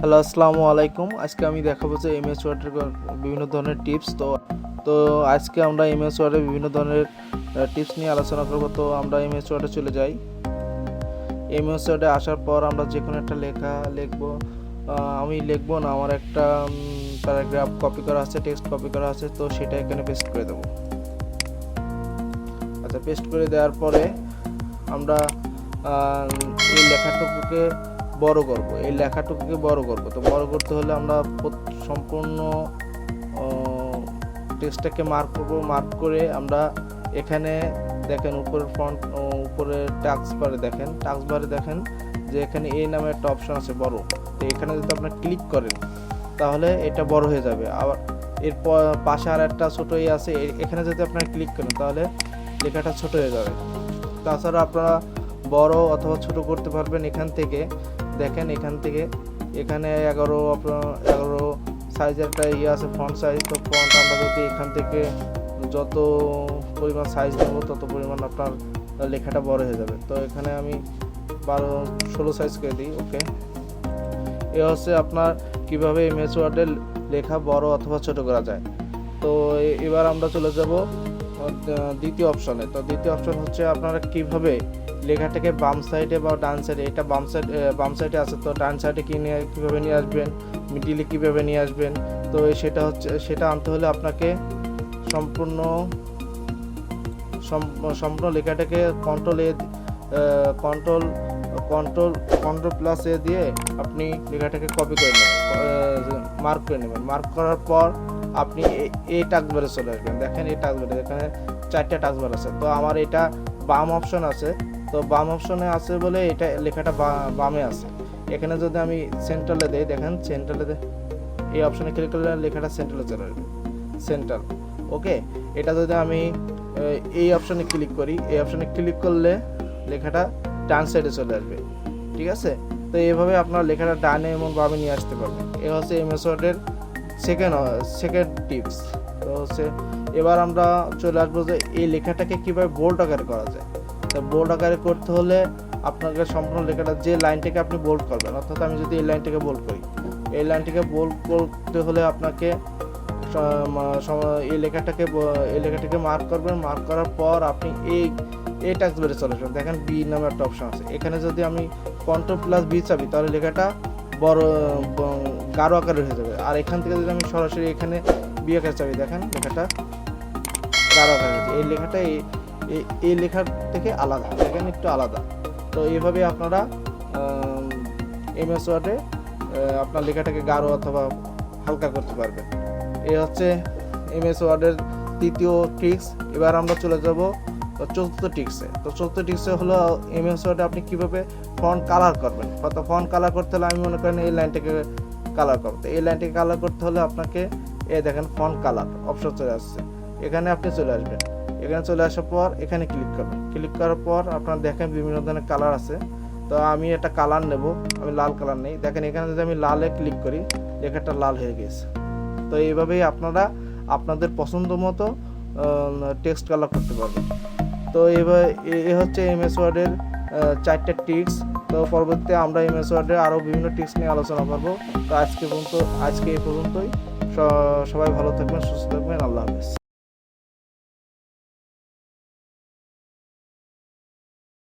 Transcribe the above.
Hello, আসসালামু আলাইকুম। আজকে আমি দেখাবো যে এমএস ওয়ার্ডের বিভিন্ন ধরনের টিপস। তো আজকে আমরা এমএস ওয়ার্ডের বিভিন্ন ধরনের টিপস নিয়ে আলোচনা করব। তো আমরা এমএস ওয়ার্ডে চলে যাই। এমএস ওয়ার্ডে আসার পর আমরা যে কোনো একটা লেখা লিখবো। আমি লিখবো না, আমার একটা প্যারাগ্রাফ কপি করা আছে, টেক্সট কপি করা আছে, তো সেটা এখানে পেস্ট করে দেবো। আচ্ছা, পেস্ট করে দেওয়ার পরে আমরা এই লেখাটুকুকে বড় করব। তো বড় করতে হলে আমরা সম্পূর্ণ টেক্সটটাকে মার্ক করে আমরা এখানে দেখেন উপরে টাস্ক বারে দেখেন যে এখানে এই নামে একটা অপশন আছে বড়। তো এখানে যদি আপনি ক্লিক করেন তাহলে এটা বড় হয়ে যাবে। আবার এর পাশে আর একটা ছোট আছে, এখানে যদি আপনারা ক্লিক করেন তাহলে লেখাটা ছোট হয়ে যাবে। তাছাড়া আপনারা বড় অথবা ছোট করতে পারবেন। এখান থেকে দেখেন, এখানে 11 সাইজের একটা আছে, ফন্ট সাইজ। তো ফন্ট আমরা যদি এখান থেকে যত পরিমাণ সাইজ নেব তত পরিমাণ আপনার লেখাটা বড় হয়ে যাবে। তো এখানে আমি 16 সাইজ করে দিই। ওকে, এ হচ্ছে আপনার কিভাবে এমএস ওয়ার্ডে লেখা বড় অথবা ছোট করা যায়। তো এবার আমরা চলে যাব দ্বিতীয় অপশনে। তো দ্বিতীয় অপশন হচ্ছে আপনারা কিভাবে লেখাটাকে বাম সাইডে বা ডান সাইডে, এটা বাম সাইডে আছে, তো ডান সাইডে কীভাবে নিয়ে আসবেন, মিডিলে কীভাবে নিয়ে আসবেন। তো সেটা আনতে হলে আপনাকে সম্পূর্ণ লেখাটাকে কন্ট্রোল+A দিয়ে আপনি লেখাটাকে কপি করে নেবেন, মার্ক করে নেবেন। মার্ক করার পর আপনি এই টাস্কবারে চলে আসবেন। দেখেন এই টাস্কবারে এখানে 4টা টাস্কবার আছে। তো আমার এটা বাম অপশন আছে, তো বাম অপশনে আছে বলে এটা লেখাটা বামে আছে। এখানে যদি আমি সেন্ট্রালে দেই, দেখেন এই অপশনে ক্লিক করলে লেখাটা সেন্ট্রালে চলে আসবে, সেন্ট্রাল। ওকে, এটা যদি আমি এই অপশনে ক্লিক করি, এই অপশনে ক্লিক করলে লেখাটা ডান সাইডে চলে আসবে। ঠিক আছে, তো এইভাবে আপনার লেখাটা ডানে এবং বামে নিয়ে আসতে পারবেন। এ হচ্ছে এমএস ওয়ার্ডের সেকেন্ড টিপস। তো এবার আমরা চলে আসবো যে এই লেখাটাকে কীভাবে বোল্ড আকারে করা যায়। তো বোল্ড আকারে করতে হলে আপনাকে সম্পূর্ণ লেখাটা, যে লাইনটাকে আপনি বোল্ড করবেন, অর্থাৎ আমি যদি এই লাইনটাকে বোল্ড করি, এই লাইনটাকে বোল্ড করতে হলে আপনাকে এই লেখাটাকে মার্ক করবেন। মার্ক করার পর আপনি এই টাস্কবারে চলে আসবেন। দেখেন বি নামে একটা অপশন আছে, এখানে যদি আমি Ctrl+B চাপি তাহলে লেখাটা বড় গাঢ় আকারে হয়ে যাবে। আর এখান থেকে যদি আমি সরাসরি এখানে বি আকারে চাপি, দেখেন লেখাটা গাঢ় আকারে হয়েছে। এই লেখাটা এই লেখার থেকে আলাদা, দেখেন একটু আলাদা। তো এইভাবে আপনারা এমএস ওয়ার্ডে আপনার লেখাটাকে গাঢ় অথবা হালকা করতে পারবেন। এই হচ্ছে এমএস ওয়ার্ডের তৃতীয় ট্রিক্স। এবার আমরা চলে যাব চতুর্থ টিক্সে। তো চতুর্থ টিক্সে হলো এমএস ওয়ার্ডে আপনি কীভাবে ফন্ট কালার করবেন। তো ফন্ট কালার করতে হলে আমি মনে করেন এই লাইনটাকে কালার করবো। তো এই লাইনটাকে কালার করতে হলে আপনাকে দেখেন ফন্ট কালার অপশন চলে আসছে, এখানে আপনি চলে আসবেন। এখানে চলে আসার পর এখানে ক্লিক করবেন। ক্লিক করার পর আপনারা দেখেন বিভিন্ন ধরনের কালার আছে। তো আমি একটা কালার নেব, আমি লাল কালার নেই। দেখেন এখানে যদি আমি লালে ক্লিক করি, লেখাটা লাল হয়ে গেছে। তো এইভাবেই আপনারা আপনাদের পছন্দ মতো টেক্সট কালার করতে পারবেন। তো এ হচ্ছে এমএস ওয়ার্ডের 4টা টিক্স। তো পরবর্তীতে আমরা এমএস ওয়ার্ডের আরও বিভিন্ন টিক্স নিয়ে আলোচনা করব। তো আজকে এই পর্যন্তই। সবাই ভালো থাকবেন, সুস্থ থাকবেন। আল্লাহ হাফেজ।